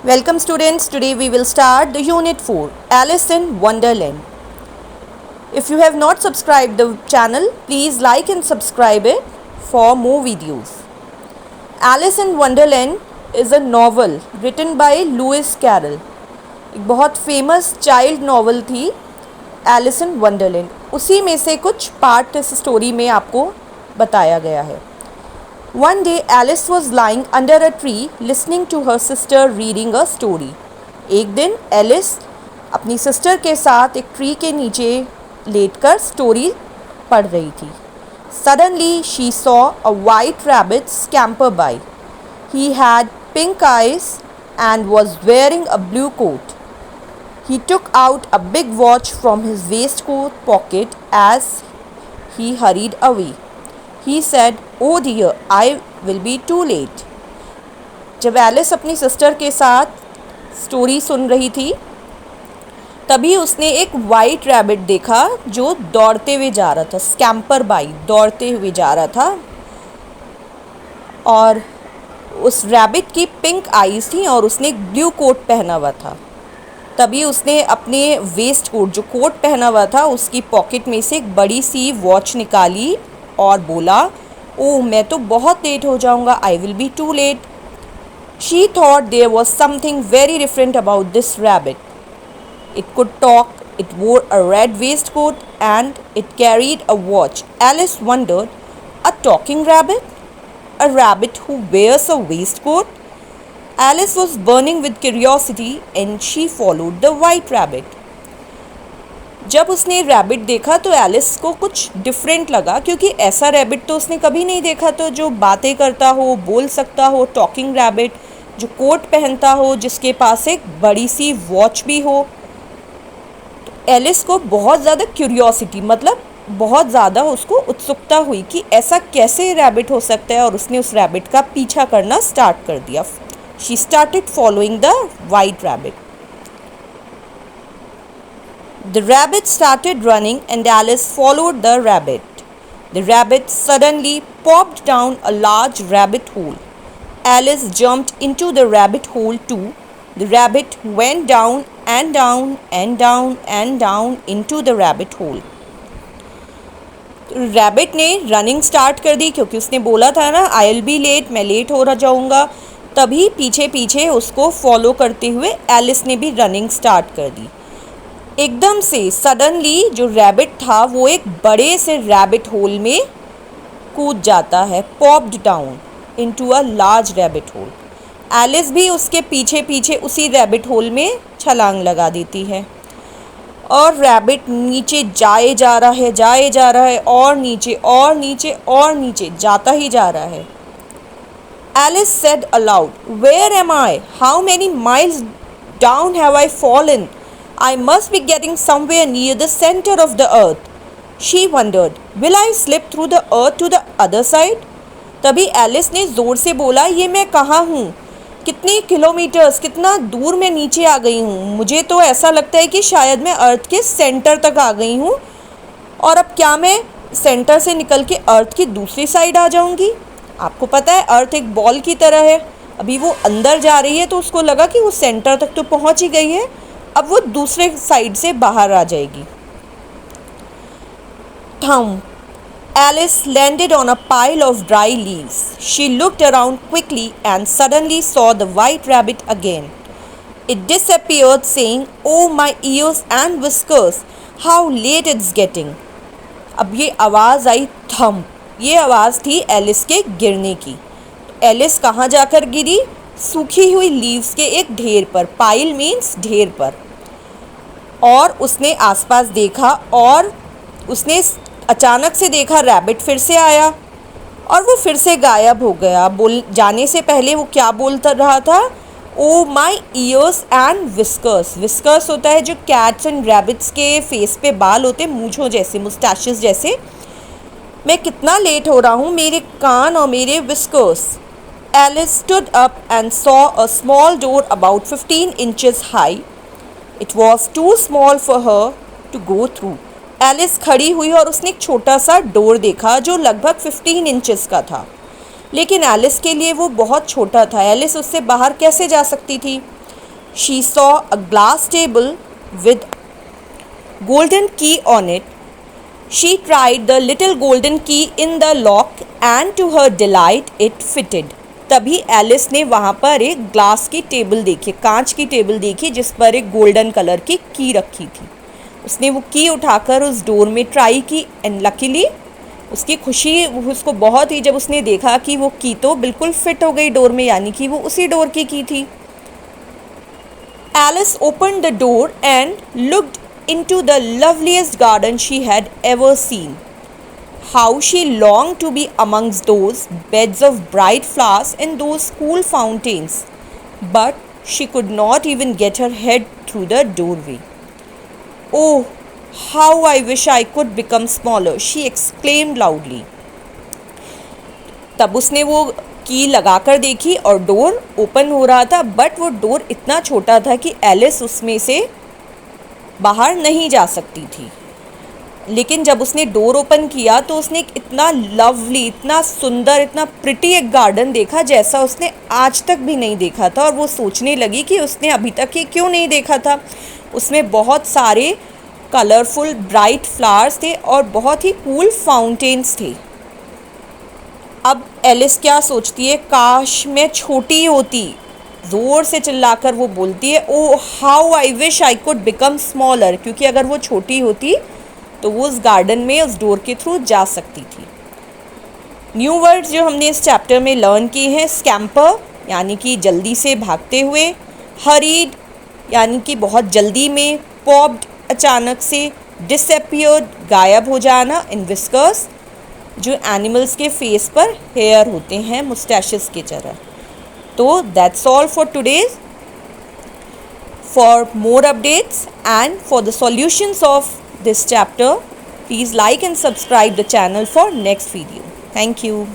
Welcome students, today we will start the Unit 4, Alice in Wonderland. If you have not subscribed the channel, please like and subscribe it for more videos. Alice in Wonderland is a novel written by Lewis Carroll. एक बहुत famous child novel थी Alice in Wonderland, उसी में से कुछ part इस story में आपको बताया गया है. One day Alice was lying under a tree listening to her sister reading a story. एक दिन एलिस अपनी सिस्टर के साथ एक ट्री के नीचे लेटकर स्टोरी पढ़ रही थी. Suddenly she saw a white rabbit scamper by. He had pink eyes and was wearing a blue coat. He took out a big watch from his waistcoat pocket as he hurried away. He said, "Oh dear, I will be too late." जब Alice अपनी sister के साथ story सुन रही थी तभी उसने एक white rabbit देखा जो दौड़ते हुए जा रहा था. स्कैम्पर बाई, दौड़ते हुए जा रहा था, और उस रैबिट की पिंक आईज थी और उसने एक ब्लू कोट पहना हुआ था. तभी उसने अपने वेस्ट कोट, जो कोट पहना हुआ था, उसकी पॉकेट में से एक बड़ी सी वॉच निकाली और बोला, ओह मैं तो बहुत लेट हो जाऊंगा, I will be too late. She thought there was something very different about this rabbit. It could talk, it wore a red waistcoat and it carried a watch. Alice wondered, a talking rabbit, a rabbit who wears a waistcoat. Alice was burning with curiosity and she followed the white rabbit. जब उसने rabbit देखा तो Alice को कुछ different लगा, क्योंकि ऐसा rabbit तो उसने कभी नहीं देखा था जो बातें करता हो, बोल सकता हो. टॉकिंग रैबिट जो कोट पहनता हो, जिसके पास एक बड़ी सी वॉच भी हो. तो एलिस को बहुत ज़्यादा क्यूरियोसिटी, मतलब बहुत ज़्यादा उसको उत्सुकता हुई कि ऐसा कैसे रैबिट हो सकता है, और उसने उस रैबिट का पीछा करना स्टार्ट कर दिया. She started following the white rabbit. The rabbit started running and Alice followed the rabbit. The rabbit suddenly popped down a large rabbit hole. Alice jumped into the rabbit hole too. The rabbit went down and down and down and down into the rabbit hole. Rabbit ने running start कर दी, क्योंकि उसने बोला था ना, आई will B late, मैं late हो जाऊँगा. तभी पीछे पीछे उसको फॉलो करते हुए एलिस ने भी रनिंग स्टार्ट कर दी. एकदम से सडनली जो रैबिट था वो एक बड़े से रैबिट होल में कूद जाता है. Popped down into a large rabbit hole. Alice भी उसके पीछे पीछे उसी रैबिट होल में छलांग लगा देती है, और रैबिट नीचे जाए जा रहा है और नीचे और नीचे और नीचे जाता ही जा रहा है. Alice said aloud, "Where am I? How many miles down have I fallen? I must be getting somewhere near the center of the earth." She wondered, "Will I slip through the earth to the other side?" तभी Alice ने ज़ोर से बोला, ये मैं कहाँ हूँ? कितने किलोमीटर्स, कितना दूर मैं नीचे आ गई हूँ. मुझे तो ऐसा लगता है कि शायद मैं अर्थ के सेंटर तक आ गई हूँ, और अब क्या मैं सेंटर से निकल के अर्थ की दूसरी साइड आ जाऊँगी? आपको पता है अर्थ एक बॉल की तरह है. अभी वो अंदर जा रही है तो उसको लगा कि वो सेंटर तक तो पहुंच ही गई है, अब वो दूसरे साइड से बाहर आ जाएगी. थम. Alice landed on a pile of dry leaves. She looked around quickly and suddenly saw the white rabbit again. It disappeared saying, "Oh my ears and whiskers, how late it's getting." अब ये आवाज़ आई थम. ये आवाज़ थी Alice के गिरने की. एलिस कहाँ जाकर गिरी? सूखी हुई लीव्स के एक ढेर पर. पाइल मीन्स ढेर पर. और उसने आसपास देखा और उसने अचानक से देखा रैबिट फिर से आया और वो फिर से गायब हो गया. जाने से पहले वो क्या बोलता रहा था? ओ माई ईयर्स एंड विस्कर्स. विस्कर्स होता है जो कैट्स एंड रैबिट्स के फेस पे बाल होते हैं, मूंछों जैसे, मुस्टैशेस जैसे. मैं कितना लेट हो रहा हूँ, मेरे कान और मेरे whiskers. Alice stood up and saw a small door about 15 inches high. It was too small for her to go through. Alice खड़ी हुई और उसने एक छोटा सा डोर देखा जो लगभग 15 इंचेस का था, लेकिन एलिस के लिए वो बहुत छोटा था. एलिस उससे बाहर कैसे जा सकती थी? She saw a glass table with golden key on it. She tried the little golden key in the lock and to her delight it fitted. तभी एलिस ने वहाँ पर एक ग्लास की टेबल देखी, कांच की टेबल देखी जिस पर एक गोल्डन कलर की की रखी थी। उसने वो की उठाकर उस डोर में ट्राई की एंड लकीली उसकी खुशी उसको बहुत ही, जब उसने देखा कि वो की तो बिल्कुल फिट हो गई डोर में, यानी कि वो उसी डोर की थी। Alice opened the door and looked into the loveliest garden she had ever seen. How she longed to be amongst those beds of bright flowers and those cool fountains, but she could not even get her head through the doorway. Oh, how I wish I could become smaller, she exclaimed loudly. तब उसने वो की लगाकर देखी और door open हो रहा था, बट वो डोर इतना छोटा था कि एलिस उसमें से बाहर नहीं जा सकती थी। लेकिन जब उसने डोर ओपन किया तो उसने एक इतना लवली, इतना सुंदर, इतना प्रिटी एक गार्डन देखा जैसा उसने आज तक भी नहीं देखा था। और वो सोचने लगी कि उसने अभी तक ये क्यों नहीं देखा था। उसमें बहुत सारे कलरफुल ब्राइट फ्लावर्स थे और बहुत ही कूल फाउंटेन्स थे। अब एलिस क्या सोचती है, काश मैं छोटी होती। ज़ोर से चिल्लाकर वो बोलती है, oh how I wish I could become smaller, क्योंकि अगर वो छोटी होती तो वो उस गार्डन में उस डोर के थ्रू जा सकती थी। न्यू वर्ड्स जो हमने इस चैप्टर में लर्न किए हैं, स्कैम्पर यानी कि जल्दी से भागते हुए, हरीड यानी कि बहुत जल्दी में, पॉप्ड अचानक से, डिसअपियर्ड गायब हो जाना, इन विस्कर्स जो एनिमल्स के फेस पर हेयर होते हैं मुस्टैशेस की तरह। So that's all for today. For more updates and for the solutions of this chapter, please like and subscribe the channel for next video. Thank you.